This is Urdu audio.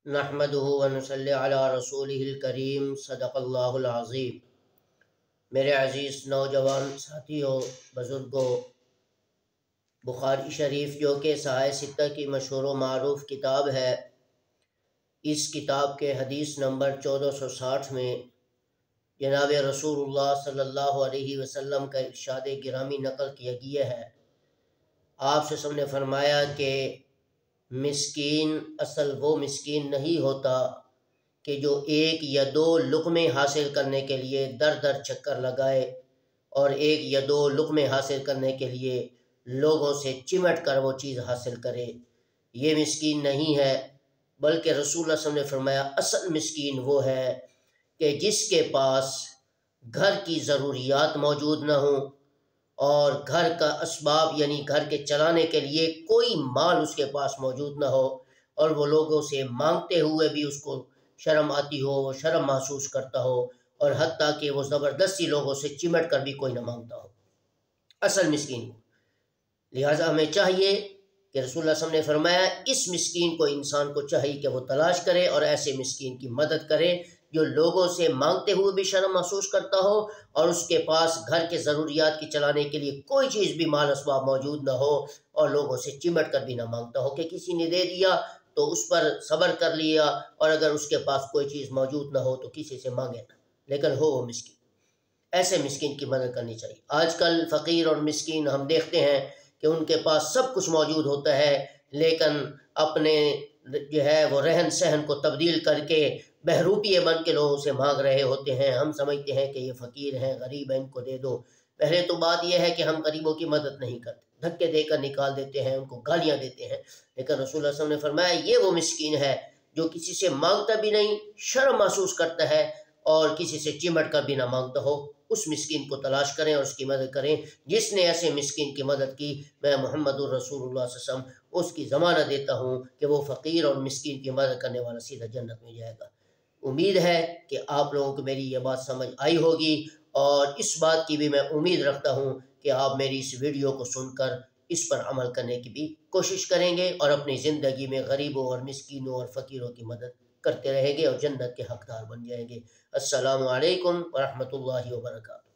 نحمدہ ونصلی علی رسولہ الکریم صدق اللہ العظیم۔ میرے عزیز نوجوان ساتھیوں، بزرگوں، بخاری شریف جو کہ صحاح ستہ کی مشہور و معروف کتاب ہے، اس کتاب کے حدیث نمبر 1460 میں جناب رسول اللہ صلی اللہ علیہ وسلم کا ارشاد گرامی نقل کیا گیا ہے۔ آپ سے نے فرمایا کہ مسکین اصل وہ مسکین نہیں ہوتا کہ جو ایک یا دو لقمے حاصل کرنے کے لیے در در چکر لگائے اور ایک یا دو لقمے حاصل کرنے کے لیے لوگوں سے چمٹ کر وہ چیز حاصل کرے، یہ مسکین نہیں ہے، بلکہ رسول اللہ صلی اللہ علیہ وسلم نے فرمایا اصل مسکین وہ ہے کہ جس کے پاس گھر کی ضروریات موجود نہ ہوں اور گھر کا اسباب یعنی گھر کے چلانے کے لیے کوئی مال اس کے پاس موجود نہ ہو، اور وہ لوگوں سے مانگتے ہوئے بھی اس کو شرم آتی ہو، وہ شرم محسوس کرتا ہو، اور حتیٰ کہ وہ زبردستی لوگوں سے چمٹ کر بھی کوئی نہ مانگتا ہو، اصل مسکین ہو۔ لہٰذا ہمیں چاہیے کہ رسول اللہ صلی اللہ علیہ وسلم نے فرمایا اس مسکین کو انسان کو چاہیے کہ وہ تلاش کرے اور ایسے مسکین کی مدد کرے جو لوگوں سے مانگتے ہوئے بھی شرم محسوس کرتا ہو اور اس کے پاس گھر کے ضروریات کی چلانے کے لیے کوئی چیز بھی مال اسباب موجود نہ ہو اور لوگوں سے چمٹ کر بھی نہ مانگتا ہو کہ کسی نے دے دیا تو اس پر صبر کر لیا، اور اگر اس کے پاس کوئی چیز موجود نہ ہو تو کسی سے مانگے نہ، لیکن ہو وہ مسکین۔ ایسے مسکین کی مدد کرنی چاہیے۔ آج کل فقیر اور مسکین ہم دیکھتے ہیں کہ ان کے پاس سب کچھ موجود ہوتا ہے، لیکن اپنے جو ہے وہ رہن سہن کو تبدیل کر کے بہروپیے بن کے لوگوں سے مانگ رہے ہوتے ہیں۔ ہم سمجھتے ہیں کہ یہ فقیر ہیں، غریب ہیں، ان کو دے دو۔ پہلے تو بات یہ ہے کہ ہم غریبوں کی مدد نہیں کرتے، دھکے دے کر نکال دیتے ہیں، ان کو گالیاں دیتے ہیں، لیکن رسول اللہ صلی اللہ علیہ وسلم نے فرمایا یہ وہ مسکین ہے جو کسی سے مانگتا بھی نہیں، شرم محسوس کرتا ہے اور کسی سے چمٹ کر بھی نہ مانگتا ہو۔ اس مسکین کو تلاش کریں اور اس کی مدد کریں۔ جس نے ایسے مسکین کی مدد کی، میں محمد الرسول اللہ صلی اللہ علیہ وسلم اس کی ضمانت دیتا ہوں کہ وہ فقیر اور مسکین کی مدد کرنے والا سیدھا جنت میں جائے گا۔ امید ہے کہ آپ لوگوں کو میری یہ بات سمجھ آئی ہوگی، اور اس بات کی بھی میں امید رکھتا ہوں کہ آپ میری اس ویڈیو کو سن کر اس پر عمل کرنے کی بھی کوشش کریں گے اور اپنی زندگی میں غریبوں اور مسکینوں اور فقیروں کی مدد کرتے رہیں گے اور جنت کے حقدار بن جائیں گے۔ السلام علیکم ورحمۃ اللہ وبرکاتہ۔